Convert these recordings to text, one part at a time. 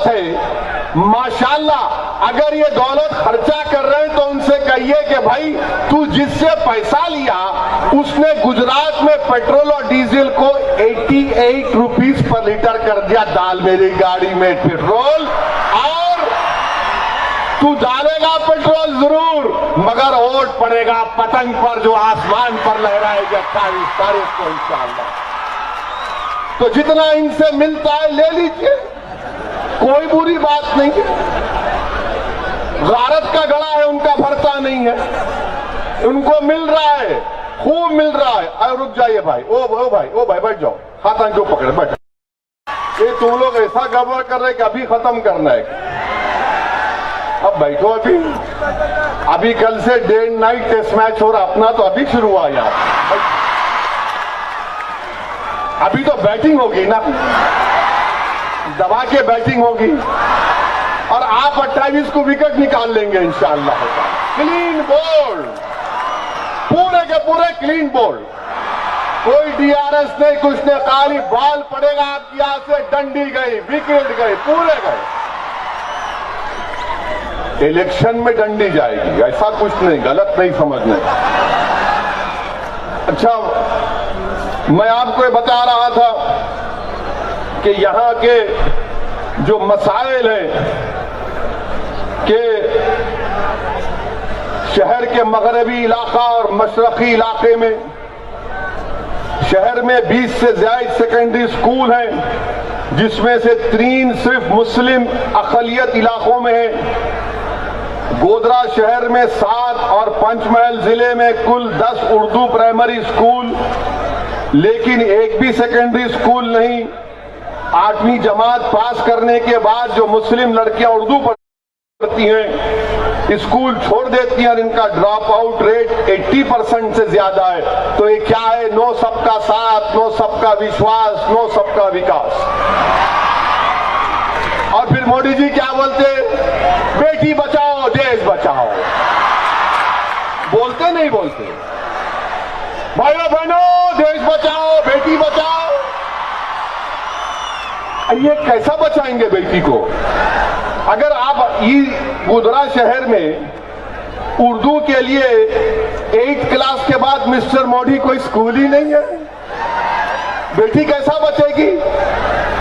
दौलत है माशाल्लाह, अगर ये दौलत खर्चा कर रहे हैं तो उनसे कहिए कि भाई तू जिससे पैसा लिया उसने गुजरात में पेट्रोल और डीजल को 88 रुपीस पर लीटर कर दिया, डाल मेरी गाड़ी में पेट्रोल, और तू डालेगा पेट्रोल जरूर मगर वोट पड़ेगा पतंग पर जो आसमान पर लहराएगी 28 तारीख को इंशाअल्लाह। तो जितना इनसे मिलता है ले लीजिए, कोई बुरी बात नहीं है। गारत का गड़ा है, उनका भरता नहीं है, उनको मिल रहा है, खूब मिल रहा है। अरे रुक जाइए भाई, ओ भाई बैठ जाओ, हाथ क्यों पकड़े, बैठ। ये तुम लोग ऐसा गड़बड़ कर रहे कि अभी खत्म करना है। अब बैठो, अभी कल से day and night test match हो रहा, अपना तो अभी शुरू हुआ यार। अभी तो बैटिंग होगी ना, दबा के बैटिंग होगी और आप 28 को विकेट निकाल लेंगे इंशाअल्लाह। क्लीन बोल्ड, पूरे के पूरे क्लीन बोल्ड, कोई डीआरएस नहीं, कुछ नहीं, खाली बॉल पड़ेगा आपकी यहां से, डंडी गई, विकेट गए, पूरे गए। इलेक्शन में डंडी जाएगी, ऐसा कुछ नहीं, गलत नहीं समझने। अच्छा, मैं आपको बता रहा था कि यहां के जो मसाइल हैं कि शहर के मगरबी इलाका और मशरकी इलाके में, शहर में 20 से ज्यादा सेकेंडरी स्कूल हैं जिसमें से 3 सिर्फ मुस्लिम अक़लियत इलाकों में है। गोधरा शहर में 7 और पंचमहल जिले में कुल 10 उर्दू प्राइमरी स्कूल, लेकिन एक भी सेकेंडरी स्कूल नहीं। 8वीं जमात पास करने के बाद जो मुस्लिम लड़कियां उर्दू पढ़ती हैं स्कूल छोड़ देती हैं और इनका ड्रॉप आउट रेट 80% से ज्यादा है। तो ये क्या है? नो सबका साथ, नो सबका विश्वास, नो सबका विकास। और फिर मोदी जी क्या बोलते? बेटी बचाओ देश बचाओ। बोलते नहीं बोलते? भाइयों बहनों, देश बचाओ, बेटी बचाओ। ये कैसा बचाएंगे बेटी को? अगर आप गोधरा शहर में उर्दू के लिए 8th क्लास के बाद मिस्टर मोदी कोई स्कूल ही नहीं है, बेटी कैसा बचेगी?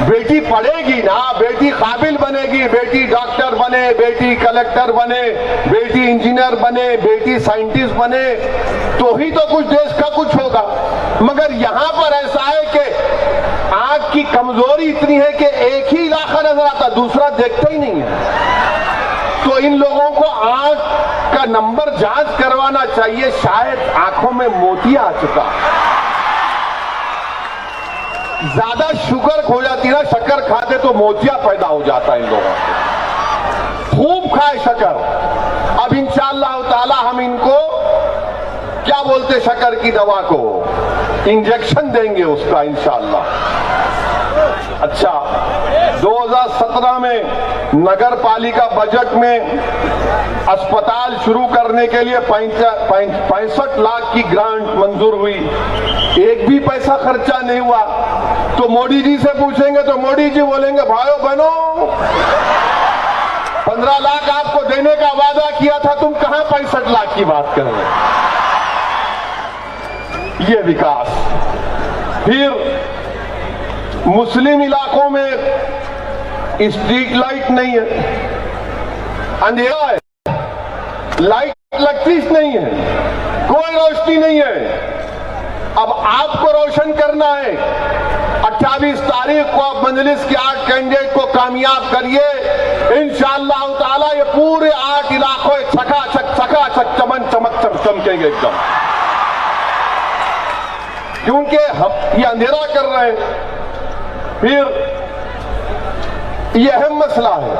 बेटी पढ़ेगी ना, बेटी काबिल बनेगी, बेटी डॉक्टर बने, बेटी कलेक्टर बने, बेटी इंजीनियर बने, बेटी साइंटिस्ट बने, तो ही तो कुछ देश का कुछ होगा। मगर यहां पर ऐसा है कि आंख की कमजोरी इतनी है कि एक ही इलाका नजर आता, दूसरा देखता ही नहीं है। तो इन लोगों को आंख का नंबर जांच करवाना चाहिए, शायद आंखों में मोतिया आ चुका। ज्यादा शुगर हो जाती है ना, शक्कर खाते तो मोतिया पैदा हो जाता है इन लोगों को। खूब खाए शक्कर। अब इंशाअल्लाह ताला हम इनको क्या बोलते शक्कर की दवा को, इंजेक्शन देंगे उसका इंशाअल्लाह। अच्छा, 2017 में नगर पालिका बजट में अस्पताल शुरू करने के लिए 65 लाख की ग्रांट मंजूर हुई, एक भी पैसा खर्चा नहीं हुआ। तो मोदी जी से पूछेंगे तो मोदी जी बोलेंगे भाइयों बहनों 15 लाख आपको देने का वादा किया था, तुम कहां 65 लाख की बात कर रहे हो? ये विकास। फिर मुस्लिम इलाकों में स्ट्रीट लाइट नहीं है, अंधेरा है, लाइट लगती नहीं है, कोई रोशनी नहीं है। अब आपको रोशन करना है। 28 तारीख को आप मजलिस के 8 कैंडिडेट को कामयाब करिए, इंशाअल्लाह ताला ये पूरे 8 इलाकों चकाचक चमन चमक चमकेंगे एकदम, क्योंकि हम ये अंधेरा कर रहे हैं। फिर ये अहम मसला है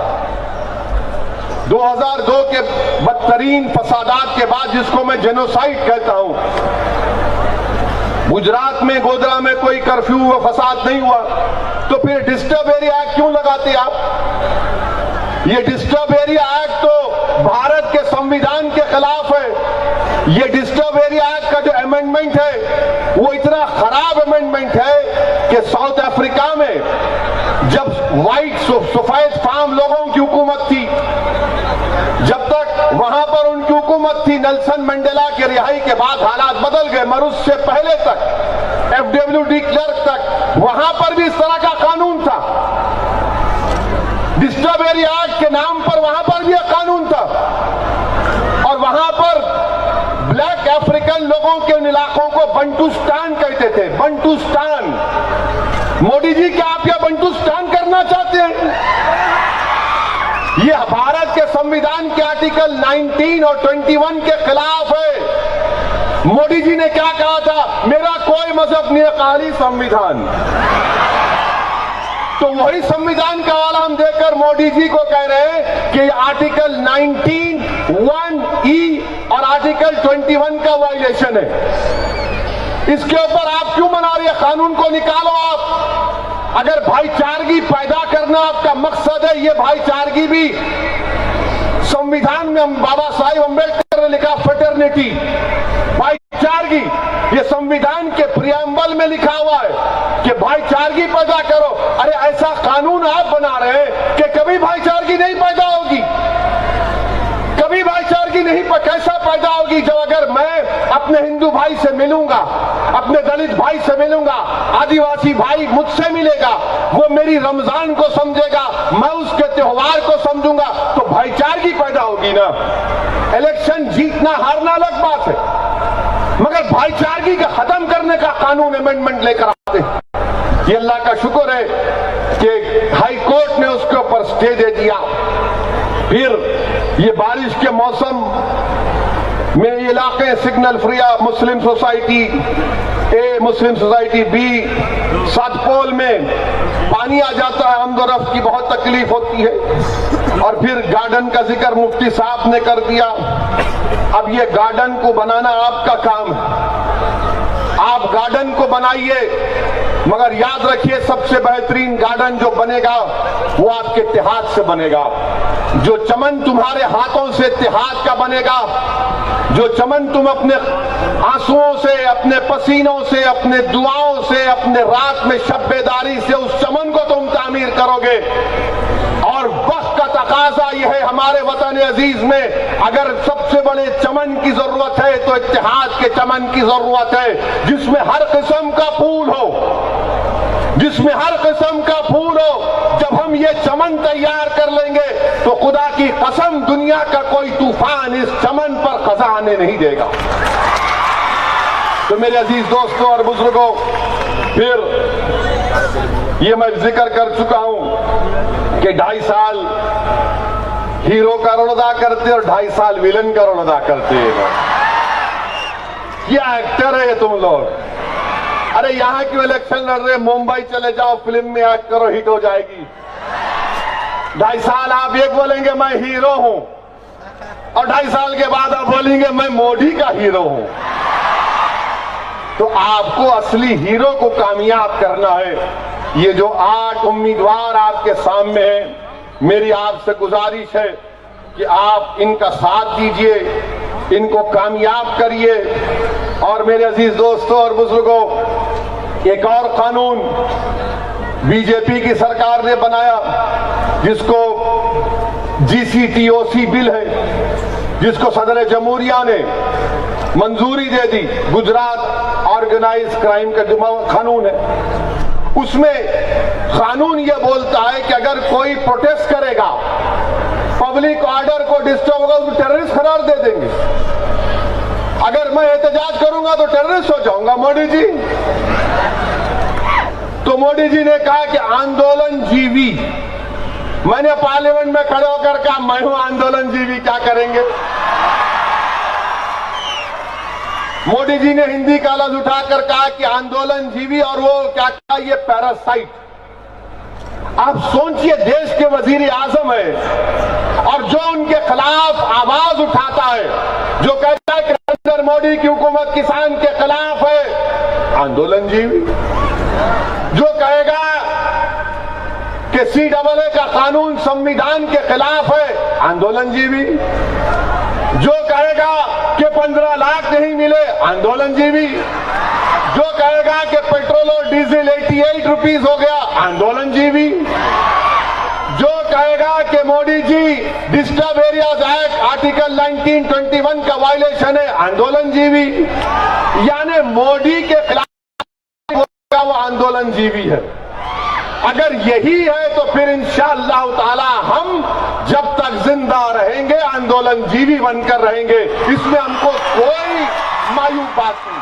2002 के बदतरीन फसादात के बाद, जिसको मैं जेनोसाइड कहता हूं। गुजरात में गोधरा में कोई कर्फ्यू व फसाद नहीं हुआ, तो फिर डिस्टर्ब एरिया एक्ट क्यों लगाते आप? ये डिस्टर्ब एरिया एक्ट तो भारत के संविधान के खिलाफ है। ये डिस्टर्ब एरिया एक्ट का जो अमेंडमेंट है वो इतना खराब अमेंडमेंट है कि साउथ अफ्रीका में जब व्हाइट सफेद फार्म लोगों की हुकूमत थी, जब तक वहां पर उनकी हुकूमत थी, नेल्सन मंडेला की रिहाई के बाद हालात बदल गए, मगर उससे पहले तक FW de क्लर्क तक वहां पर भी इस तरह का कानून था। डिस्टर्ब एरिया एक्ट के नाम पर वहां पर भी एक कानून था और वहां पर ब्लैक अफ्रीकन लोगों के उन इलाकों को बंटुस्तान कहते थे। बंटुस्तान। मोदी जी क्या आप यह बंटुस्तान करना चाहते हैं? यह भारत के संविधान के आर्टिकल 19 और 21 के खिलाफ है। मोदी जी ने क्या कहा था? मेरा कोई मजहब नहीं है, खाली संविधान। तो वही संविधान का हवाला हम देकर मोदी जी को कह रहे हैं कि आर्टिकल 19, 1E और आर्टिकल 21 का वायलेशन है। इसके ऊपर आप क्यों मना रही है? कानून को निकालो आप। अगर भाईचारगी पैदा करना आपका मकसद है, ये भाईचारगी भी संविधान में बाबा साहेब अम्बेडकर ने लिखा, फ्रेटर्निटी, भाईचारगी, ये संविधान के प्रियम्बल में लिखा हुआ है कि भाईचारगी पैदा करो। अरे ऐसा कानून आप बना रहे हैं कि कभी भाईचारगी नहीं पैदा होगी, कभी भाईचारगी नहीं कैसा पैदा होगी? जब अगर मैं अपने हिंदू भाई से मिलूंगा, अपने दलित भाई से मिलूंगा, आदिवासी भाई मुझसे मिलेगा, वो मेरी रमजान को समझेगा, मैं उसके त्योहार को समझूंगा, तो भाईचारगी पैदा होगी ना। इलेक्शन जीतना हारना अलग बात है, मगर भाईचारगी का खत्म करने का कानून अमेंडमेंट लेकर आते हैं। ये अल्लाह का शुक्र है कि हाई कोर्ट ने उसके ऊपर स्टे दे दिया। फिर ये बारिश के मौसम में ये इलाके सिग्नल फ्रिया, मुस्लिम सोसाइटी ए, मुस्लिम सोसाइटी बी, सतपोल में पानी आ जाता है, आमदोरफ्त की बहुत तकलीफ होती है। और फिर गार्डन का जिक्र मुफ्ती साहब ने कर दिया। अब ये गार्डन को बनाना आपका काम है, आप गार्डन को बनाइए, मगर याद रखिए सबसे बेहतरीन गार्डन जो बनेगा वो आपके इत्तेहाद से बनेगा। जो चमन तुम्हारे हाथों से इत्तेहाद का बनेगा, जो चमन तुम अपने आंसुओं से, अपने पसीनों से, अपने दुआओं से, अपने रात में शब्बेदारी से उस चमन को तुम तामीर करोगे। और वक्त का तकाजा यह है हमारे वतन अजीज में, अगर सबसे बड़े चमन की जरूरत है तो इत्तेहाद के चमन की जरूरत है, जिसमें हर किस्म का फूल हो, जिसमें हर किस्म का फूल हो। जब हम ये चमन तैयार कर लेंगे तो खुदा की कसम दुनिया का कोई तूफान इस चमन पर खजा आने नहीं देगा। तो मेरे अजीज दोस्तों और बुजुर्गों, फिर ये मैं जिक्र कर चुका हूं कि 2.5 साल हीरो का रोल अदा करते और 2.5 साल विलन का रोल अदा करते हैं। क्या एक्टर है ये तुम लोग? अरे यहां क्यों इलेक्शन लड़ रहे? मुंबई चले जाओ, फिल्म में एक्ट करो, हिट हो जाएगी। 2.5 साल आप एक बोलेंगे मैं हीरो हूं और 2.5 साल के बाद आप बोलेंगे मैं मोदी का हीरो हूं। तो आपको असली हीरो को कामयाब करना है। ये जो 8 उम्मीदवार आपके सामने हैं, मेरी आपसे गुजारिश है कि आप इनका साथ दीजिए, इनको कामयाब करिए। और मेरे अजीज दोस्तों और बुजुर्गों, एक और कानून बीजेपी की सरकार ने बनाया जिसको GCTOC बिल है, जिसको सदर जमहूरिया ने मंजूरी दे दी, गुजरात ऑर्गेनाइज क्राइम का कानून है। उसमें कानून यह बोलता है कि अगर कोई प्रोटेस्ट करेगा, पब्लिक ऑर्डर को डिस्टर्ब होगा, तो टेररिस्ट करार दे देंगे। अगर मैं एहतजाज करूंगा तो टेररिस्ट हो जाऊंगा मोदी जी। तो मोदी जी ने कहा कि आंदोलन जीवी। मैंने पार्लियामेंट में खड़े होकर कहा मैं हूं आंदोलन जीवी, क्या करेंगे? मोदी जी ने हिंदी का लफ्ज उठाकर कहा कि आंदोलन जीवी, और वो क्या कहा, ये पैरासाइट। आप सोचिए, देश के वजीर आजम है और जो उनके खिलाफ आवाज उठाता है, जो कहता है कि नरेंद्र मोदी की हुकूमत किसान के खिलाफ है, आंदोलन जीवी। जो कहेगा कि CAA का कानून संविधान के खिलाफ है, आंदोलन जीवी। जो कहेगा कि 15 लाख नहीं मिले, आंदोलनजीवी। जो कहेगा कि पेट्रोल और डीजल 88 रुपीस हो गया, आंदोलनजीवी। जो कहेगा कि Modi ji disturb areas act article 1921 का वायलेशन है, आंदोलनजीवी। यानी मोदी के खिलाफ वो आंदोलनजीवी है। अगर यही है तो फिर इंशाअल्लाह ताला हम जब तक जिंदा रहेंगे आंदोलनजीवी बनकर रहेंगे। इसमें हमको कोई मायूब बात नहीं।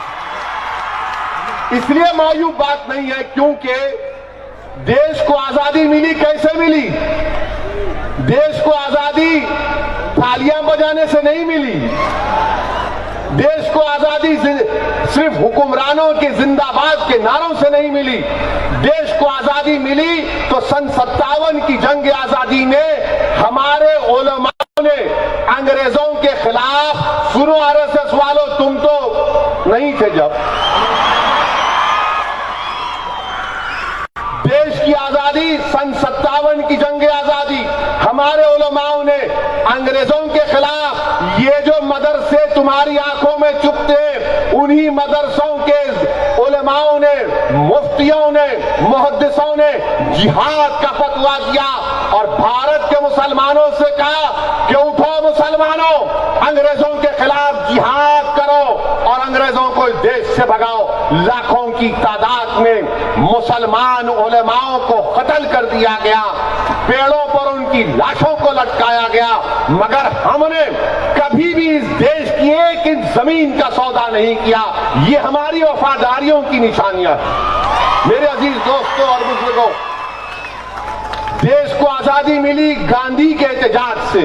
इसलिए मायूब बात नहीं है क्योंकि देश को आजादी मिली, कैसे मिली? देश को आजादी तालियां बजाने से नहीं मिली। देश को आजादी सिर्फ हुक्मरानों के जिंदाबाद के नारों से नहीं मिली। देश को आजादी मिली तो सन 57 की जंग आजादी में हमारे उलमाओं ने अंग्रेजों के खिलाफ, सुनो आरएसएस वालों, तुम तो नहीं थे जब, देश की आजादी सन 57 की जंग आजादी, हमारे उलमाओं ने अंग्रेजों के खिलाफ, ये जो मदरसे तुम्हारी आंखों में चुभते हैं, उन्हीं मदरसों के उलमाओं ने, मुफ्तियों ने, मुहद्दिसों ने जिहाद का फतवा दिया और भारत के मुसलमानों से कहा कि उठो मुसलमानों, अंग्रेजों के खिलाफ जिहाद करो और अंग्रेजों को देश से भगाओ। लाखों की तादाद में मुसलमान उलमाओं को कत्ल कर दिया गया, पेड़ों पर उनकी लाशों को लटकाया गया, मगर हमने कभी भी इस देश की एक इंच जमीन का सौदा नहीं किया। ये हमारी वफादारियों की निशानियां हैं। मेरे अजीज दोस्तों और बुजुर्गों, देश को आजादी मिली गांधी के एहतजाज से,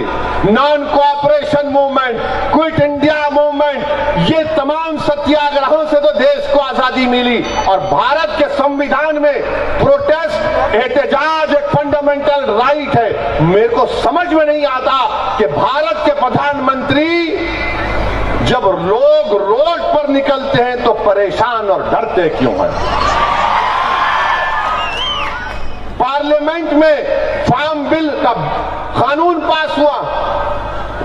non cooperation movement, quit India movement, ये तमाम सत्याग्रहों से तो देश को आजादी मिली। और भारत के संविधान में प्रोटेस्ट, एहतजाज एक फंडामेंटल राइट है। मेरे को समझ में नहीं आता कि भारत के प्रधानमंत्री जब लोग रोड पर निकलते हैं तो परेशान और डरते क्यों हैं? पार्लियामेंट में फार्म बिल का कानून पास हुआ,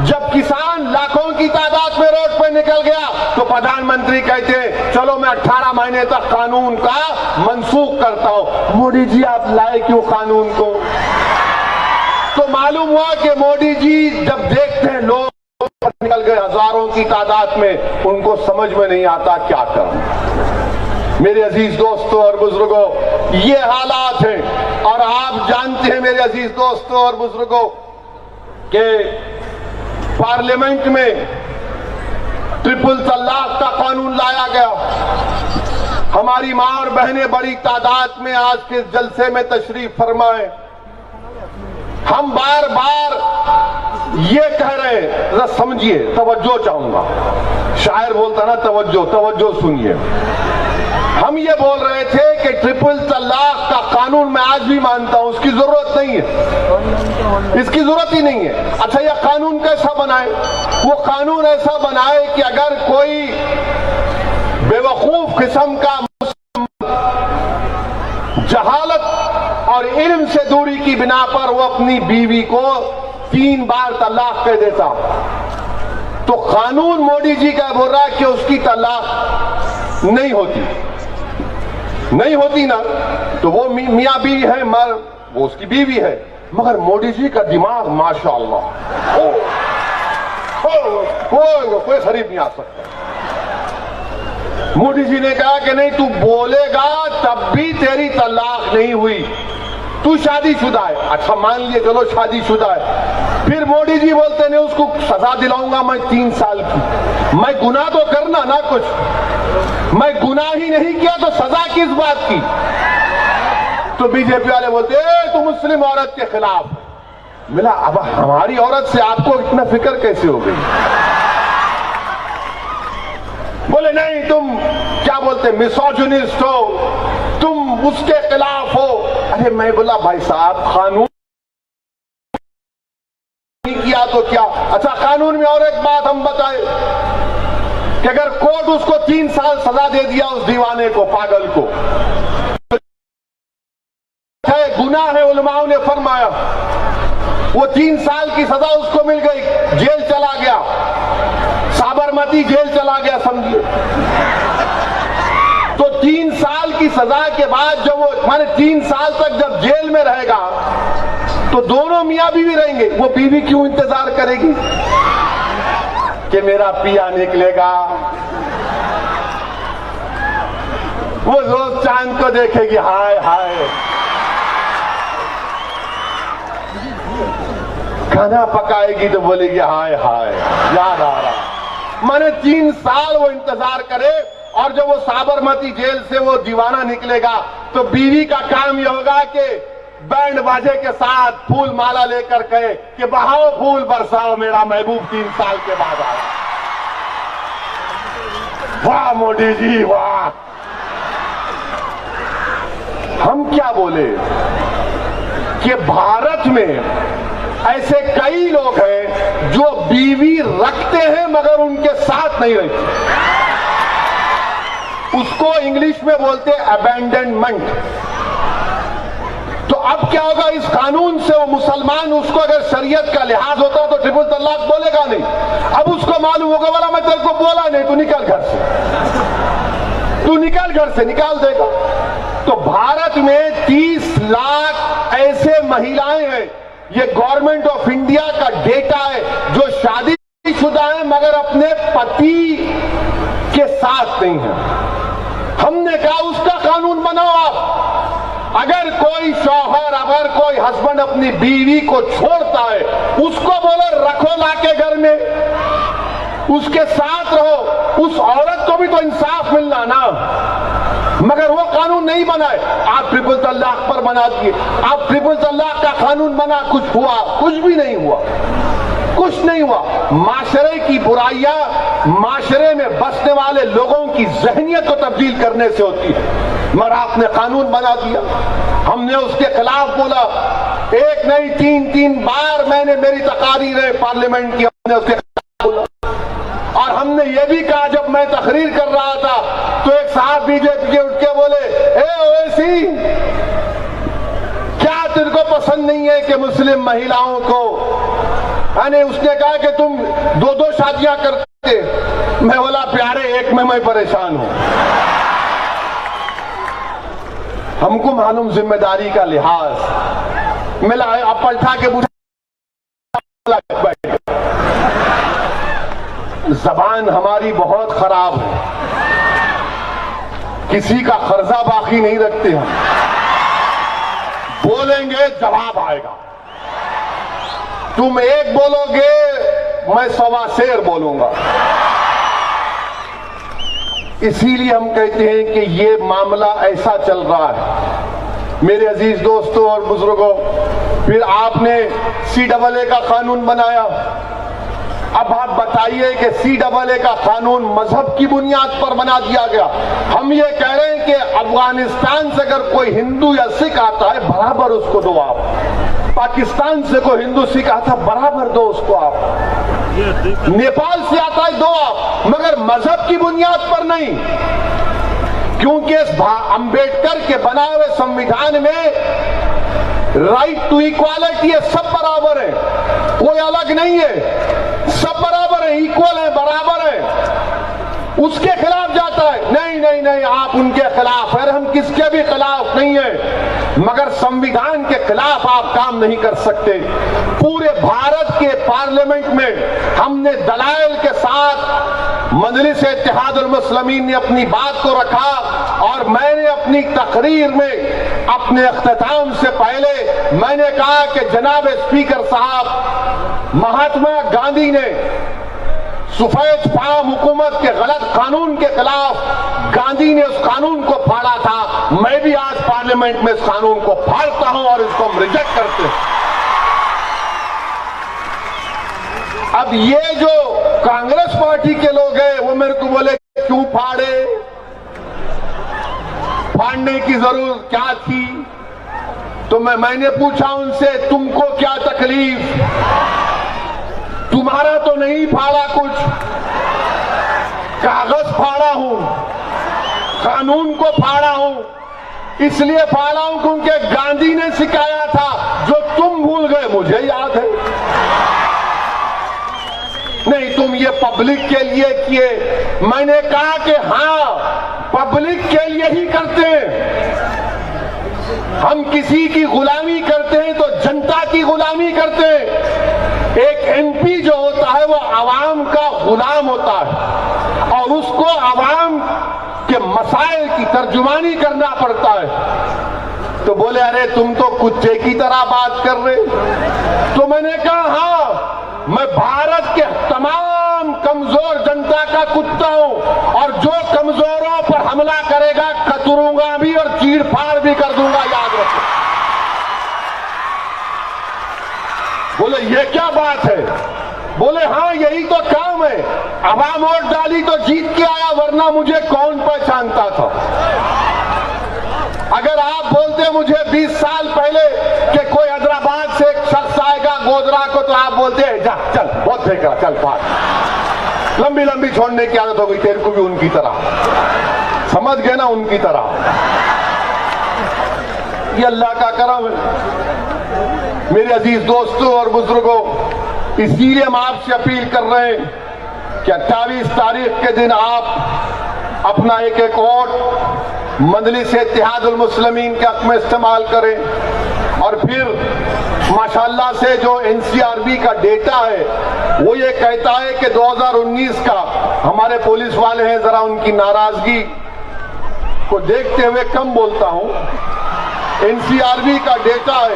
जब किसान लाखों की तादाद में रोड पर निकल गया तो प्रधानमंत्री कहते हैं चलो मैं 18 महीने तक कानून का मनसूख करता हूं। मोदी जी आप लाए क्यों कानून को? तो मालूम हुआ कि मोदी जी जब देखते हैं लोग निकल गए हजारों की तादाद में, उनको समझ में नहीं आता क्या करें। मेरे अजीज दोस्तों और बुजुर्गों, ये हालात हैं। और आप जानते हैं मेरे अजीज दोस्तों और बुजुर्गों कि पार्लियामेंट में ट्रिपल तलाक का कानून लाया गया। हमारी मां और बहनें बड़ी तादाद में आज के जलसे में तशरीफ फरमाए। हम बार बार ये कह रहे हैं, जरा समझिए, तवज्जो चाहूंगा। शायर बोलता ना तवज्जो, तवज्जो सुनिए। हम ये बोल रहे थे कि ट्रिपल तलाक का कानून मैं आज भी मानता हूं, उसकी जरूरत नहीं है, इसकी जरूरत ही नहीं है। अच्छा, यह कानून कैसा बनाए? वो कानून ऐसा बनाए कि अगर कोई बेवकूफ किस्म का जहालत और इल्म से दूरी की बिना पर वो अपनी बीवी को 3 बार तलाक कह देता, तो कानून मोदी जी का बोल रहा है कि उसकी तलाक नहीं होती, नहीं होती ना, तो वो मियां बीवी है, मर वो उसकी बीवी है। मगर मोदी जी का दिमाग माशाअल्लाह, कोई शरीफ नहीं आ सकता। मोदी जी ने कहा कि नहीं, तू बोलेगा तब भी तेरी तलाक नहीं हुई, तू शादीशुदा है। अच्छा, मान लिए चलो शादीशुदा है, फिर मोदी जी बोलते नहीं उसको सजा दिलाऊंगा मैं 3 साल की। मैं गुनाह तो करना ना कुछ, मैं गुनाह ही नहीं किया तो सजा किस बात की? तो बीजेपी वाले बोलते तू मुस्लिम औरत के खिलाफ। मिला, अब हमारी औरत से आपको इतना फिक्र कैसे हो गई? बोले नहीं, तुम क्या बोलते मिसोजिनिस्ट हो, तुम उसके खिलाफ हो। अरे मैं बोला भाई साहब, कानून नहीं किया तो क्या? अच्छा, कानून में और एक बात हम बताए कि अगर कोर्ट उसको 3 साल सजा दे दिया उस दीवाने को, पागल को, है गुनाह है, उलमाओं ने फरमाया, वो 3 साल की सजा उसको मिल गई, जेल चला गया, साबरमती साबरमती जेल चला गया, समझिए। तो 3 साल की सजा के बाद जब वो माने 3 साल तक जब जेल में रहेगा तो दोनों मियां बीवी रहेंगे। वो बीवी क्यों इंतजार करेगी कि मेरा पिया निकलेगा? वो रोज चांद को देखेगी, हाय हाय। खाना पकाएगी तो बोलेगी हाय हाय, याद आ रहा। माने 3 साल वो इंतजार करे, और जब वो साबरमती जेल से वो दीवाना निकलेगा तो बीवी का काम यह होगा कि बैंड बाजे के साथ फूल माला लेकर कहे कि बहाओ फूल बरसाओ, मेरा महबूब 3 साल के बाद आया। वाह मोदी जी वाह। हम क्या बोले कि भारत में ऐसे कई लोग हैं जो बीवी रखते हैं मगर उनके साथ नहीं रहते। उसको इंग्लिश में बोलते हैं अबैंडनमेंट। तो अब क्या होगा इस कानून से? वो मुसलमान, उसको अगर शरीयत का लिहाज होता तो ट्रिपल तलाक बोलेगा नहीं। अब उसको मालूम होगा, बोला मैं तेरे को बोला नहीं, तू निकल घर से, तू निकल घर से, निकाल देगा। तो भारत में 30 लाख ऐसे महिलाएं हैं, ये गवर्नमेंट ऑफ इंडिया का डेटा है, जो शादीशुदा है मगर अपने पति के साथ नहीं है। हमने कहा उसका कानून बनाओ आप। अगर कोई शौहर, अगर कोई हस्बैंड अपनी बीवी को छोड़ता है, उसको बोलो रखो लाके घर में, उसके साथ रहो। उस औरत को भी तो इंसाफ मिलना ना, मगर वो कानून नहीं बनाए। आप ट्रिपल तलाक पर बना दिए। आप ट्रिपल तलाक का कानून बना, कुछ हुआ? कुछ भी नहीं हुआ, कुछ नहीं हुआ। माशरे की बुराइयां माशरे में बसने वाले लोगों की जहनियत को तब्दील करने से होती है, मगर आपने कानून बना दिया। हमने उसके खिलाफ बोला, एक नहीं 3 बार मैंने मेरी तकारीरें पार्लियामेंट की, हमने उसके खिलाफ बोला। और हमने ये भी कहा, जब मैं तकरीर कर रहा था तो एक साहब बीजेपी के उठ के बोले, ए ओवैसी, क्या तुमको पसंद नहीं है कि मुस्लिम महिलाओं को, यानी उसने कहा कि तुम 2-2 शादियां करते। मैं बोला प्यारे, एक में मैं परेशान हूं। हमको मालूम जिम्मेदारी का लिहाज मिला है। अब पलटा के बुझा, जबान हमारी बहुत खराब है, किसी का कर्जा बाकी नहीं रखते हम। बोलेंगे जवाब आएगा। तुम एक बोलोगे, मैं 1.25 शेर बोलूंगा। इसीलिए हम कहते हैं कि ये मामला ऐसा चल रहा है। मेरे अजीज दोस्तों और बुजुर्गों, फिर आपने CAA का कानून बनाया। अब आप बताइए कि CAA का कानून मजहब की बुनियाद पर बना दिया गया। हम ये कह रहे हैं कि अफगानिस्तान से अगर कोई हिंदू या सिख आता है, बराबर उसको दो आप। पाकिस्तान से कोई हिंदू सिख आता है, बराबर दो उसको आप। नेपाल से आता है, दो आप, मगर मजहब की बुनियाद पर नहीं। क्योंकि इस अंबेडकर के बनाए हुए संविधान में राइट टू इक्वालिटी है, सब बराबर है, कोई अलग नहीं है, सब बराबर है, इक्वल है, बराबर है। उसके खिलाफ जाता है, नहीं नहीं नहीं, आप उनके खिलाफ है। हम किसके भी खिलाफ नहीं है, मगर संविधान के खिलाफ आप काम नहीं कर सकते। पूरे भारत के पार्लियामेंट में हमने दलाइल के साथ मजलिस इत्तेहादुल मुस्लिमीन ने अपनी बात को रखा, और मैंने अपनी तकरीर में अपने अख्तिताम से पहले मैंने कहा कि जनाब स्पीकर साहब, महात्मा गांधी ने सफेद फाम हुकूमत के गलत कानून के खिलाफ गांधी ने उस कानून को फाड़ा था। मैं भी आज पार्लियामेंट में इस कानून को फाड़ता हूं और इसको हम रिजेक्ट करते हैं। अब ये जो कांग्रेस पार्टी के लोग हैं, वो मेरे को बोले क्यों फाड़े, फाड़ने की जरूरत क्या थी? तो मैंने पूछा उनसे, तुमको क्या तकलीफ, तुम्हारा तो नहीं फाड़ा कुछ, कागज फाड़ा हूं, कानून को फाड़ा हूं। इसलिए फाड़ा हूं क्योंकि गांधी ने सिखाया था, जो तुम भूल गए मुझे याद है। नहीं तुम ये पब्लिक के लिए किए। मैंने कहा कि हाँ, पब्लिक के लिए ही करते हैं। हम किसी की गुलामी करते हैं तो जनता की गुलामी करते हैं। एक एमपी जो होता है वो आवाम का गुलाम होता है और उसको आवाम के मसाइल की तर्जुमानी करना पड़ता है। तो बोले अरे तुम तो कुत्ते की तरह बात कर रहे। तो मैंने कहा हाँ, मैं भारत के तमाम कमजोर जनता का कुत्ता हूं और जो कमजोरों पर हमला करेगा कतरूंगा भी और चीड़-फाड़ भी कर दूंगा, याद रखो। बोले ये क्या बात है? बोले हाँ यही तो काम है। अवाम वोट डाली तो जीत के आया, वरना मुझे कौन पहचानता था। अगर आप बोलते मुझे 20 साल पहले कि कोई हैदराबाद से एक शख्स आएगा गोधरा को, तो आप बोलते हैं जा चल बहुत फेंका, चल पास। लंबी लंबी छोड़ने की आदत हो गई तेरे को भी उनकी तरह, समझ गए ना, उनकी तरह। ये अल्लाह का करम है। मेरे अजीज दोस्तों और बुजुर्गों, इसीलिए हम आपसे अपील कर रहे हैं कि 28 तारीख के दिन आप अपना एक एक वोट मजलिस इत्तेहादुल मुस्लिमीन के हक में इस्तेमाल करें। और फिर माशाअल्लाह से जो एनसीआरबी का डेटा है वो ये कहता है कि 2019 का, हमारे पुलिस वाले हैं जरा उनकी नाराजगी को देखते हुए कम बोलता हूं, एनसीआरबी का डेटा है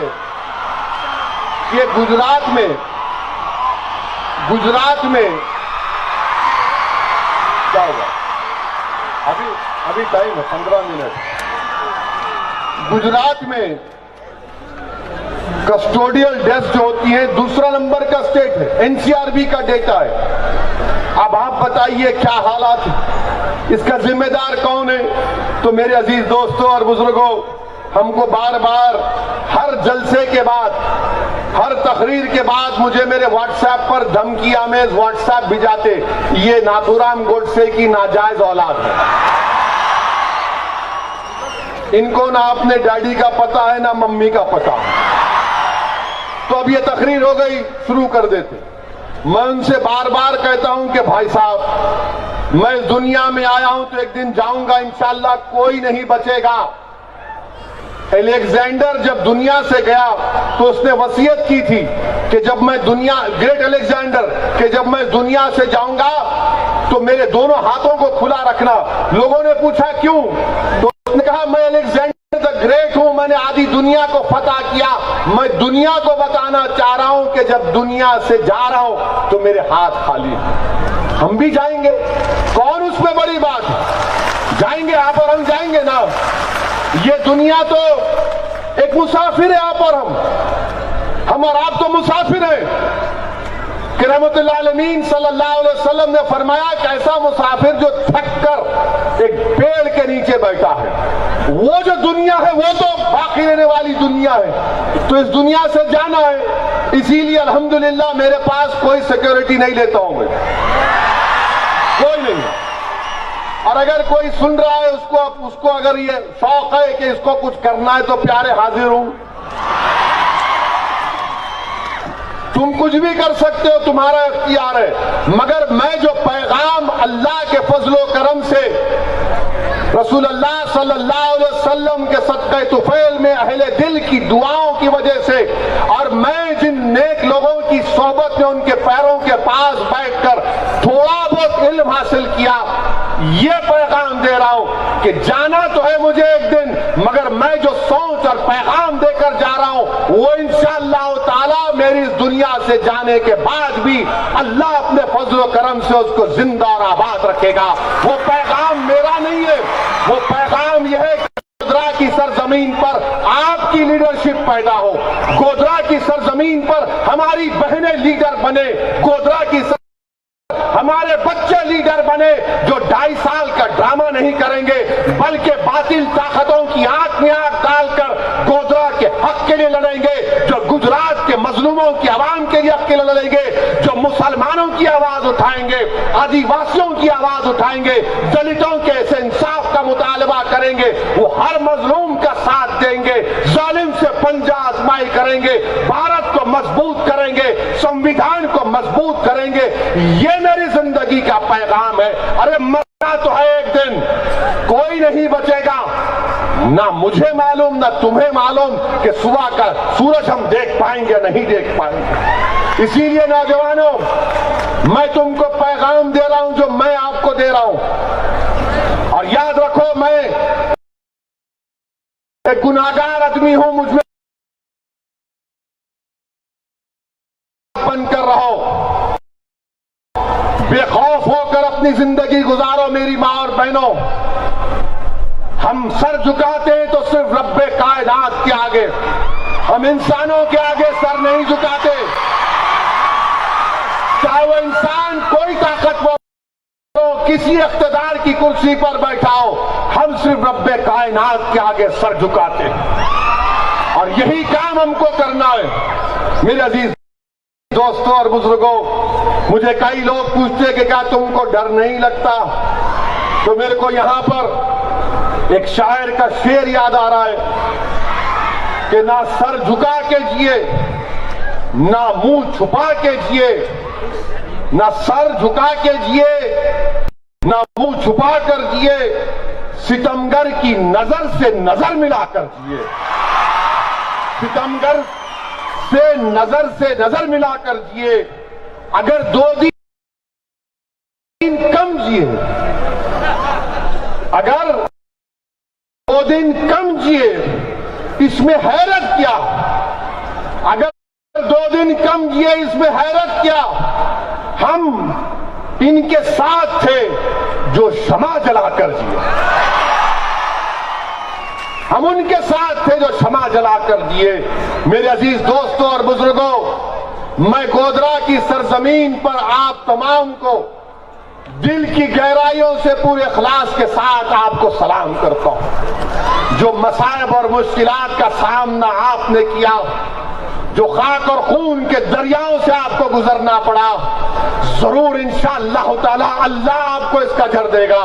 कि गुजरात में क्या होगा, अभी टाइम है 15 मिनट। गुजरात में कस्टोडियल डेथ जो होती है दूसरा नंबर का स्टेट है, एनसीआरबी का डेटा है। अब आप बताइए क्या हालात है, इसका जिम्मेदार कौन है? तो मेरे अजीज दोस्तों और बुजुर्गों, हमको बार बार हर जलसे के बाद, हर तकरीर के बाद मुझे मेरे व्हाट्सएप पर धमकी आमेज व्हाट्सएप भिजाते, ये नाथूराम गोडसे की नाजायज औलाद है। इनको ना अपने डैडी का पता है ना मम्मी का पता। तो अब ये तकरीर हो गई, शुरू कर देते। मैं उनसे बार बार कहता हूं कि भाई साहब, मैं इस दुनिया में आया हूं तो एक दिन जाऊंगा इंशाअल्लाह, कोई नहीं बचेगा। अलेक्जेंडर जब दुनिया से गया तो उसने वसीयत की थी कि जब मैं दुनिया, ग्रेट अलेक्जेंडर, कि जब मैं दुनिया से जाऊंगा तो मेरे दोनों हाथों को खुला रखना। लोगों ने पूछा क्यों? तो उसने कहा मैं अलेक्जेंडर द ग्रेट हूं, मैंने आधी दुनिया को फतह किया। मैं दुनिया को बताना चाह रहा हूं कि जब दुनिया से जा रहा हूं तो मेरे हाथ खाली हैं। हम भी जाएंगे, कौन उसमें बड़ी बात है? जाएंगे आप और हम जाएंगे ना। ये दुनिया तो एक मुसाफिर है, आप और हम और आप तो मुसाफिर हैं। कि रहमतुल्लाह अलमीन सल्लल्लाहु अलैहि वसल्लम ने फरमाया कि ऐसा मुसाफिर जो थक कर एक पेड़ के नीचे बैठा है, वो जो दुनिया है वो तो बाकी रहने वाली दुनिया है। तो इस दुनिया से जाना है, इसीलिए अल्हम्दुलिल्लाह मेरे पास कोई सिक्योरिटी नहीं लेता हूं मैं, कोई नहीं। और अगर कोई सुन रहा है उसको अगर ये शौक है कि इसको कुछ करना है तो प्यारे हाजिर हूं। तुम कुछ भी कर सकते हो, तुम्हारा इख्तियार है। मगर मैं जो पैगाम अल्लाह के फजलो करम से, रसूलुल्लाह सल्लल्लाहु अलैहि वसल्लम के सदक़े तुफैल में अहले दिल की दुआओं की वजह से, और मैं जिन नेक लोगों की सोहबत में उनके पैरों के पास बैठकर थोड़ा बहुत इल्म हासिल किया, ये पैगाम दे रहा हूं कि जाना तो है मुझे एक दिन, मगर मैं जो सोच और पैगाम देकर जा रहा हूं वो इंशाअल्लाह ताला मेरी इस दुनिया से जाने के बाद भी अल्लाह अपने फजल करम से उसको जिंदा और आबाद रखेगा। वो पैगाम मेरा नहीं है, वो पैगाम यह है कि गोधरा की सरजमीन पर आपकी लीडरशिप पैदा हो, गोधरा की सरजमीन पर हमारी बहनें लीडर बने, गोधरा की हमारे बच्चे लीडर बने जो 2.5 साल का ड्रामा नहीं करेंगे, बल्कि बातिल ताकतों की आंख में आंख डालकर गोधरा के हक के लिए लड़ेंगे, जो गुजरात के मजलूमों की आवाम के लिए हक के लिए लड़ेंगे, जो मुसलमानों की आवाज उठाएंगे, आदिवासियों की आवाज उठाएंगे, दलितों के ऐसे इंसाफ का मुतालबा करेंगे, वो हर मजलूम का साथ देंगे, जालिम से पंजा आजमाई करेंगे, भारत को मजबूत करेंगे, संविधान को मजबूत करेंगे। ये मेरी जिंदगी का पैगाम है। अरे मरना तो है एक दिन, कोई नहीं बचेगा, ना मुझे मालूम ना तुम्हें मालूम कि सुबह का सूरज हम देख पाएंगे नहीं देख पाएंगे। इसीलिए नौजवानों, मैं तुमको पैगाम दे रहा हूं जो मैं आपको दे रहा हूं, और याद रखो मैं एक गुनाहगार आदमी हूं, मुझमें बनकर रहो, बेखौफ होकर अपनी जिंदगी गुजारो। मेरी मां और बहनों, हम सर झुकाते हैं तो सिर्फ रब्बे कायनात के आगे, हम इंसानों के आगे सर नहीं झुकाते, चाहे वो इंसान कोई ताकतवर हो, किसी इख्तिदार की कुर्सी पर बैठा हो, हम सिर्फ रब्बे कायनात के आगे सर झुकाते हैं, और यही काम हमको करना है। मेरे अजीज दोस्तों और बुजुर्गों, मुझे कई लोग पूछते कि क्या तुमको डर नहीं लगता, तो मेरे को यहां पर एक शायर का शेर याद आ रहा है कि ना सर झुका के जिए, ना मुंह छुपा के जिए, ना सर झुका के जिए, ना मुंह छुपा कर जिए, सितमगर की नजर से नजर मिलाकर जिए, सितमगर से नजर मिलाकर जिए। अगर 2 दिन कम जिए, अगर 2 दिन कम जिए, इसमें हैरत क्या? अगर 2 दिन कम जिए, इसमें हैरत क्या? हम इनके साथ थे जो शमा जलाकर जिए, हम उनके साथ थे जो क्षमा जलाकर दिए। मेरे अजीज दोस्तों और बुजुर्गों, मैं गोधरा की सरजमीन पर आप तमाम को दिल की गहराइयों से पूरे इखलास के साथ आपको सलाम करता हूं। जो मसाइब और मुश्किलात का सामना आपने किया, जो खाक और खून के दरियाओं से आपको गुजरना पड़ा, जरूर इंशाअल्लाह ताला अल्लाह आपको इसका अजर देगा,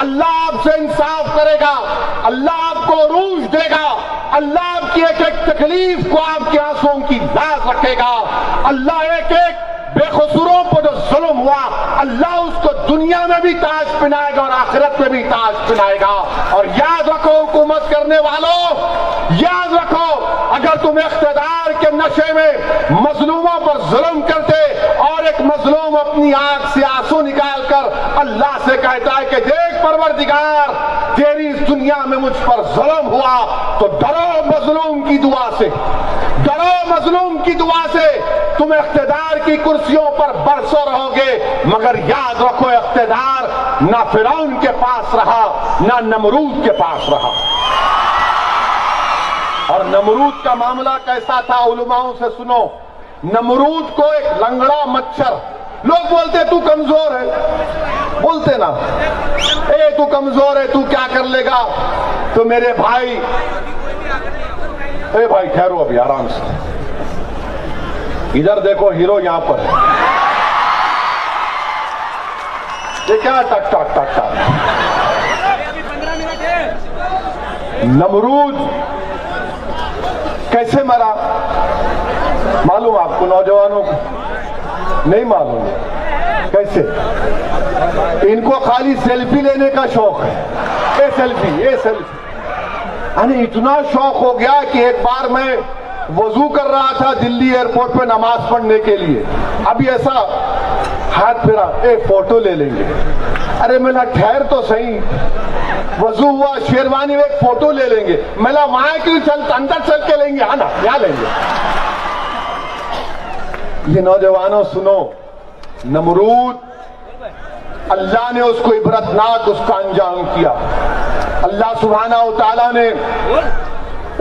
अल्लाह आपसे इंसाफ करेगा, अल्लाह आपको रूज देगा, अल्लाह आपकी एक एक तकलीफ को आपके आंसुओं की लाज रखेगा, अल्लाह एक एक बेकसूरों पर जो जुल्म हुआ, अल्लाह उसको दुनिया में भी ताज पहनाएगा और आखिरत में भी ताज पहनाएगा। और याद रखो हुकूमत करने वालों, याद रखो, अगर तुम इख्तिदार के नशे में मजलूमों पर जुल्म करते और एक मजलूम अपनी आंख से आंसू निकालकर अल्लाह से कहता है कि देख परवरदिगार, तेरी इस दुनिया में मुझ पर जुल्म हुआ, तो डरो मजलूम की दुआ से, डरो मजलूम की दुआ से। तुम इख्तिदार की कुर्सियों पर बरसों रहोगे, मगर याद रखो इख्तिदार ना फिरौन के पास रहा, ना नमरूद के पास रहा। और नमरूद का मामला कैसा था, उलमाओं से सुनो। नमरूद को एक लंगड़ा मच्छर, लोग बोलते तू कमजोर है, बोलते ना, ए तू कमजोर है, तू क्या कर लेगा। तो मेरे भाई, ए भाई ठहरो अभी आराम से, इधर देखो हीरो यहां पर है, ये क्या टक टक टक टक। नमरूद कैसे मरा मालूम आपको, नौजवानों को नहीं मालूम कैसे? इनको खाली सेल्फी लेने का शौक है, ये सेल्फी, ये सेल्फी। यानी इतना शौक हो गया कि एक बार मैं वजू कर रहा था दिल्ली एयरपोर्ट पे नमाज पढ़ने के लिए, अभी ऐसा हाथ फिरा, एक फोटो ले लेंगे। अरे मेरा ठहर तो सही, वजू हुआ, शेरवानी में एक फोटो ले लेंगे। मेरा वहां क्यों चल, अंदर चल के लेंगे, है ना, यहाँ लेंगे। ये नौजवानों सुनो, नमरूद अल्लाह ने उसको इबरतनाक उसका अंजाम किया। अल्लाह सुब्हाना व तआला ने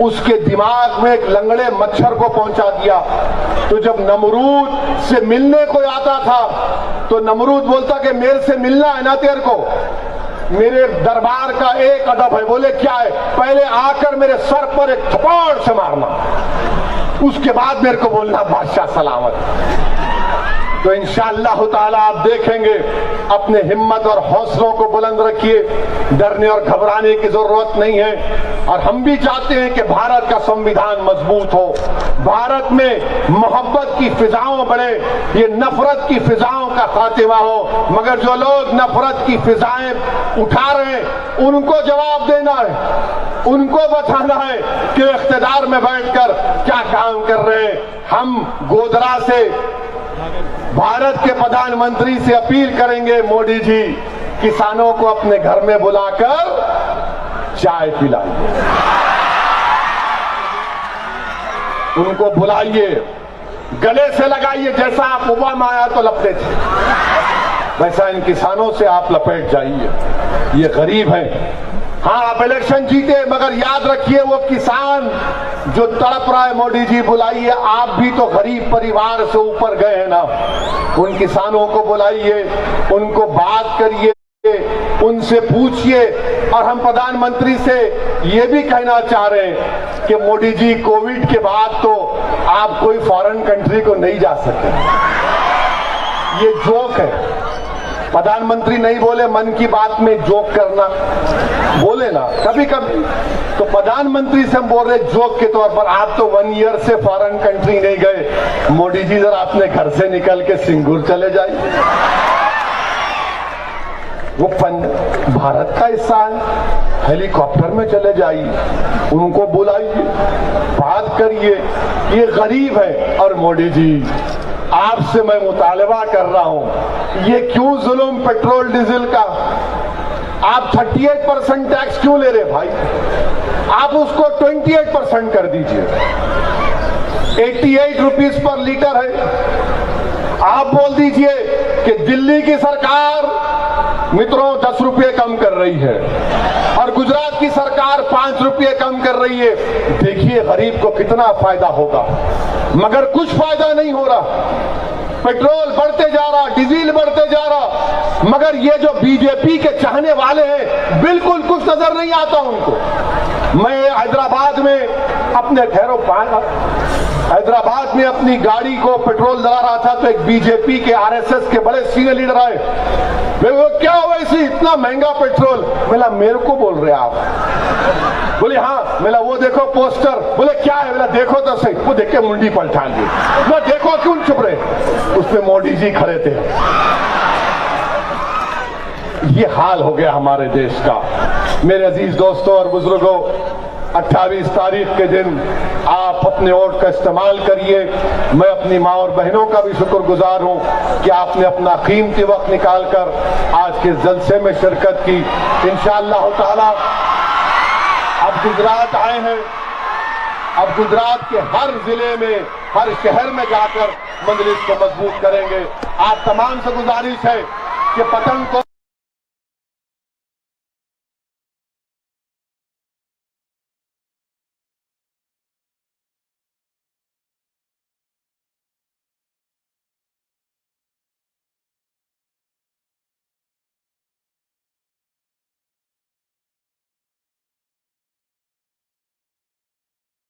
उसके दिमाग में एक लंगड़े मच्छर को पहुंचा दिया। तो जब नमरूद से मिलने को आता था तो नमरूद बोलता कि मेरे से मिलना है ना तेरे को, मेरे दरबार का एक अदब है। बोले क्या है? पहले आकर मेरे सर पर एक थप्पड़ से मारना, उसके बाद मेरे को बोलना बादशाह सलामत। तो इंशाअल्लाह ताला आप देखेंगे, अपने हिम्मत और हौसलों को बुलंद रखिए, डरने और घबराने की जरूरत नहीं है। और हम भी चाहते हैं कि भारत का संविधान मजबूत हो, भारत में मोहब्बत की फिजाओं बढ़े, ये नफरत की फिजाओं का खात्मा हो। मगर जो लोग नफरत की फिजाएं उठा रहे हैं, उनको जवाब देना है, उनको बताना है कि इख्तिदार में बैठकर क्या काम कर रहे हैं। हम गोधरा से भारत के प्रधानमंत्री से अपील करेंगे, मोदी जी किसानों को अपने घर में बुलाकर चाय पिलाइए, उनको बुलाइए, गले से लगाइए। जैसा आप ओबामा आया तो लपटे थे, वैसा इन किसानों से आप लपेट जाइए। ये गरीब हैं। हाँ, आप इलेक्शन जीते, मगर याद रखिए वो किसान जो तड़प रहा है, मोदी जी बुलाइए। आप भी तो गरीब परिवार से ऊपर गए हैं ना, उन किसानों को बुलाइए, उनको बात करिए, उनसे पूछिए। और हम प्रधानमंत्री से ये भी कहना चाह रहे हैं कि मोदी जी कोविड के बाद तो आप कोई फॉरेन कंट्री को नहीं जा सकते। ये जोक है। प्रधानमंत्री नहीं बोले मन की बात में जोक करना, बोले ना कभी कभी। तो प्रधानमंत्री से हम बोल रहे जोक के तौर पर, आप तो 1 ईयर से फॉरेन कंट्री नहीं गए। मोदी जी जरा अपने घर से निकल के सिंगूर चले जाइए, वो भारत का हिस्सा है, हेलीकॉप्टर में चले जाइए, उनको बुलाइए, बात करिए। ये गरीब है। और मोदी जी आपसे मैं मुतालबा कर रहा हूं, ये क्यों जुल्म पेट्रोल डीजल का? आप 38% टैक्स क्यों ले रहे भाई? आप उसको 28% कर दीजिए। 88 रुपीज पर लीटर है। आप बोल दीजिए कि दिल्ली की सरकार मित्रों 10 रुपये कम कर रही है और गुजरात की सरकार 5 रुपये कम कर रही है। देखिए गरीब को कितना फायदा होगा, मगर कुछ फायदा नहीं हो रहा। पेट्रोल बढ़ते जा रहा, डीजल बढ़ते जा रहा, मगर ये जो बीजेपी के चाहने वाले हैं बिल्कुल कुछ नजर नहीं आता उनको। मैं हैदराबाद में अपने हैदराबाद में अपनी गाड़ी को पेट्रोल डला रहा था, तो एक बीजेपी के आरएसएस के बड़े सीनियर लीडर आए। वो क्या हुआ इसी इतना महंगा पेट्रोल? बोला मेरे को बोल रहे आप? बोले हाँ। बोला वो देखो पोस्टर। बोले क्या है? बोला देखो तो सही। वो देख के मुंडी पलटा ली। बोला देखो क्यों चुप रहे? उसमें मोदी जी खड़े थे। ये हाल हो गया हमारे देश का। मेरे अजीज दोस्तों और बुजुर्गों, 28 तारीख के दिन आप अपने वोट का इस्तेमाल करिए। मैं अपनी माँ और बहनों का भी शुक्रगुजार हूँ कि आपने अपना कीमती वक्त निकालकर आज के जलसे में शिरकत की। इंशाअल्लाह ताला अब गुजरात आए हैं, अब गुजरात के हर जिले में, हर शहर में जाकर मजलिस को मजबूत करेंगे। आप तमाम से गुजारिश है कि पतंग को